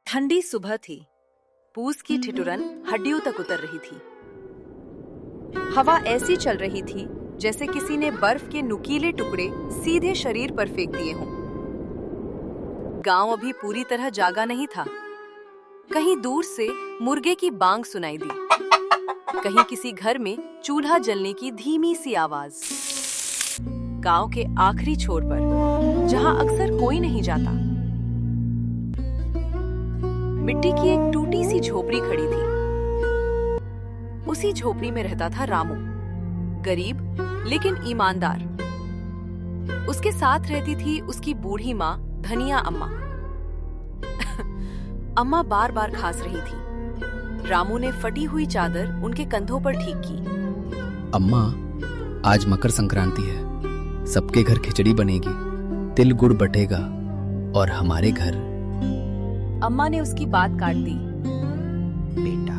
ठंडी सुबह थी। पूस की ठिठुरन हड्डियों तक उतर रही थी। हवा ऐसी चल रही थी जैसे किसी ने बर्फ के नुकीले टुकड़े सीधे शरीर पर फेंक दिए हों। गांव अभी पूरी तरह जागा नहीं था। कहीं दूर से मुर्गे की बांग सुनाई दी, कहीं किसी घर में चूल्हा जलने की धीमी सी आवाज। गांव के आखिरी छोर पर, जहां अक्सर कोई नहीं जाता, मिट्टी की एक टूटी सी झोपड़ी खड़ी थी। उसी झोपड़ी में रहता था रामू, गरीब लेकिन ईमानदार। उसके साथ रहती थी उसकी बूढ़ी माँ धनिया अम्मा। अम्मा बार बार खांस रही थी। रामू ने फटी हुई चादर उनके कंधों पर ठीक की। अम्मा, आज मकर संक्रांति है। सबके घर खिचड़ी बनेगी, तिल गुड़ बटेगा और हमारे घर। अम्मा ने उसकी बात काट दी। बेटा,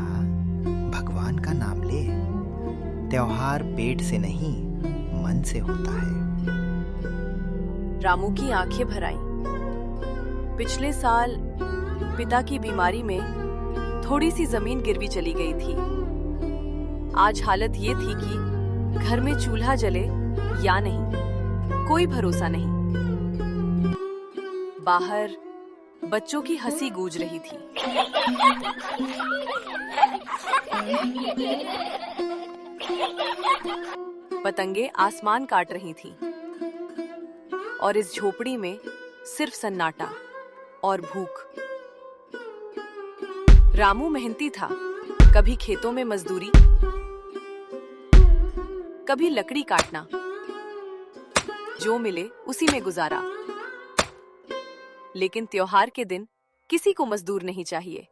भगवान का नाम ले। त्योहार पेट से नहीं, मन से होता है। रामू की आंखें भर आईं। पिछले साल पिता की बीमारी में थोड़ी सी जमीन गिरवी चली गई थी। आज हालत ये थी कि घर में चूल्हा जले या नहीं, कोई भरोसा नहीं। बाहर बच्चों की हंसी गूंज रही थी। पतंगे आसमान काट रही थी और इस झोपड़ी में सिर्फ सन्नाटा और भूख। रामू मेहनती था, कभी खेतों में मजदूरी, कभी लकड़ी काटना। जो मिले उसी में गुजारा। लेकिन त्योहार के दिन किसी को मजदूर नहीं चाहिए।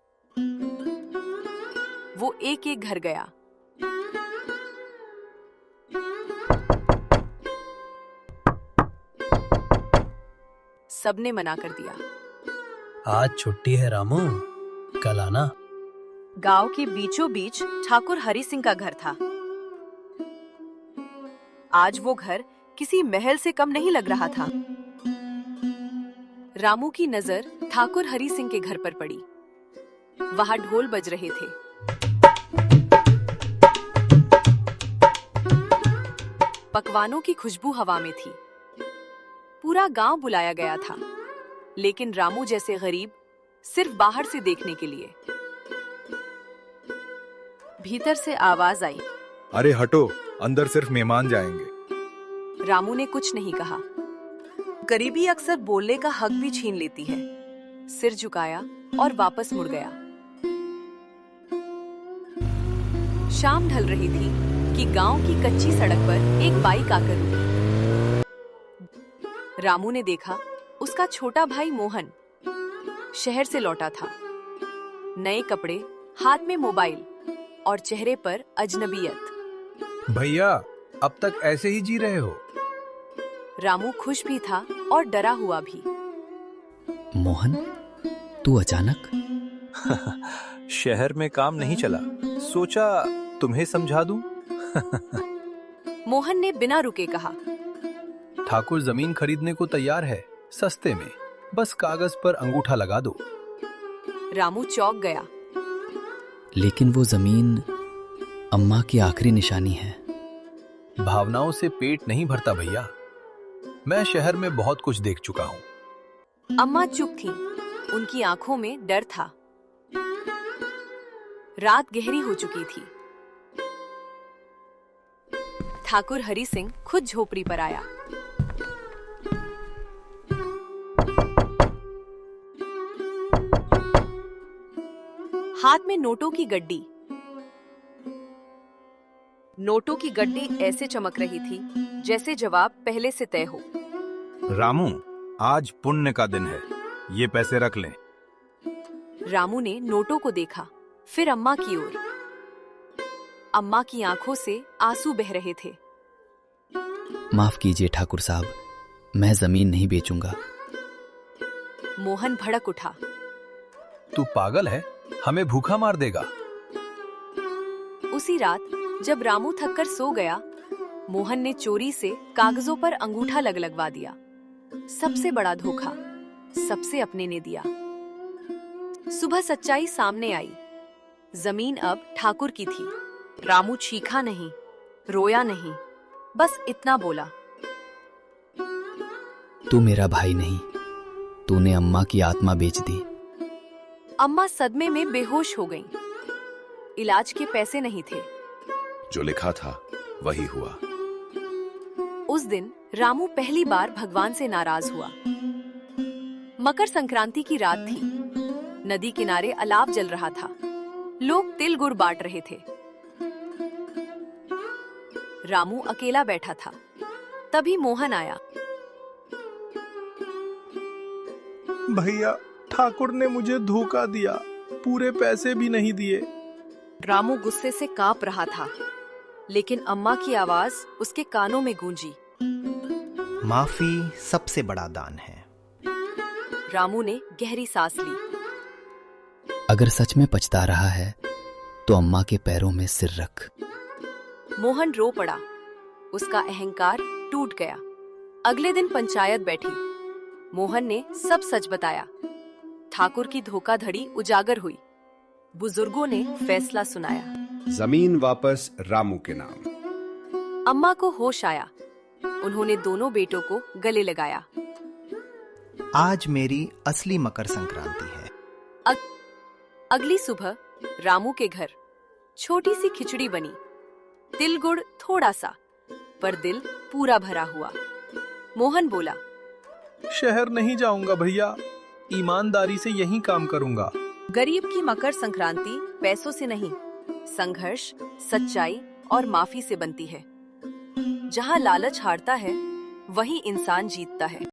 वो एक एक घर गया। सबने मना कर दिया। आज छुट्टी है रामू, कल आना। गांव के बीचों बीच ठाकुर हरि सिंह का घर था। आज वो घर किसी महल से कम नहीं लग रहा था। रामू की नजर ठाकुर हरि सिंह के घर पर पड़ी। वहां ढोल बज रहे थे। पकवानों की खुशबू हवा में थी। पूरा गांव बुलाया गया था, लेकिन रामू जैसे गरीब सिर्फ बाहर से देखने के लिए। भीतर से आवाज आई, अरे हटो, अंदर सिर्फ मेहमान जाएंगे। रामू ने कुछ नहीं कहा। गरीबी अक्सर बोलने का हक भी छीन लेती है। सिर झुकाया और वापस मुड़ गया। शाम ढल रही थी कि गांव की कच्ची सड़क पर एक बाइक आकर रुकी। रामू ने देखा, उसका छोटा भाई मोहन शहर से लौटा था। नए कपड़े, हाथ में मोबाइल और चेहरे पर अजनबियत। भैया, अब तक ऐसे ही जी रहे हो? रामू खुश भी था और डरा हुआ भी। मोहन, तू अचानक? शहर में काम नहीं चला, सोचा तुम्हें समझा दूं। मोहन ने बिना रुके कहा। ठाकुर जमीन खरीदने को तैयार है, सस्ते में, बस कागज पर अंगूठा लगा दो। रामू चौंक गया। लेकिन वो जमीन अम्मा की आखिरी निशानी है। भावनाओं से पेट नहीं भरता भैया। मैं शहर में बहुत कुछ देख चुका हूँ। अम्मा चुप थी। उनकी आंखों में डर था। रात गहरी हो चुकी थी। ठाकुर हरि सिंह खुद झोपड़ी पर आया। हाथ में नोटों की गड्डी। नोटों की गड्डी ऐसे चमक रही थी जैसे जवाब पहले से तय हो। रामू, आज पुण्य का दिन है, ये पैसे रख लें। रामू ने नोटों को देखा, फिर अम्मा की ओर। अम्मा की आंखों से आंसू बह रहे थे। माफ कीजिए ठाकुर साहब, मैं जमीन नहीं बेचूंगा। मोहन भड़क उठा। तू पागल है, हमें भूखा मार देगा। उसी रात जब रामू थककर सो गया, मोहन ने चोरी से कागजों पर अंगूठा लगवा दिया। सबसे बड़ा धोखा सबसे अपने ने दिया। सुबह सच्चाई सामने आई। जमीन अब ठाकुर की थी। रामू चीखा नहीं, रोया नहीं, बस इतना बोला, तू मेरा भाई नहीं, तूने अम्मा की आत्मा बेच दी। अम्मा सदमे में बेहोश हो गईं। इलाज के पैसे नहीं थे। जो लिखा था वही हुआ। उस दिन रामू पहली बार भगवान से नाराज हुआ। मकर संक्रांति की रात थी। नदी किनारे अलाव जल रहा था। लोग तिल गुड़ बांट रहे थे। रामू अकेला बैठा था। तभी मोहन आया। भैया, ठाकुर ने मुझे धोखा दिया, पूरे पैसे भी नहीं दिए। रामू गुस्से से कांप रहा था, लेकिन अम्मा की आवाज उसके कानों में गूंजी। माफी सबसे बड़ा दान है। रामू ने गहरी सांस ली। अगर सच में पछता रहा है तो अम्मा के पैरों में सिर रख। मोहन रो पड़ा। उसका अहंकार टूट गया। अगले दिन पंचायत बैठी। मोहन ने सब सच बताया। ठाकुर की धोखाधड़ी उजागर हुई। बुजुर्गों ने फैसला सुनाया। जमीन वापस रामू के नाम। अम्मा को होश आया। उन्होंने दोनों बेटों को गले लगाया। आज मेरी असली मकर संक्रांति है। अगली सुबह रामू के घर छोटी सी खिचड़ी बनी। तिल गुड़ थोड़ा सा, पर दिल पूरा भरा हुआ। मोहन बोला, शहर नहीं जाऊंगा भैया, ईमानदारी से यही काम करूंगा। गरीब की मकर संक्रांति पैसों से नहीं, संघर्ष, सच्चाई और माफी से बनती है। जहाँ लालच हारता है, वहीं इंसान जीतता है।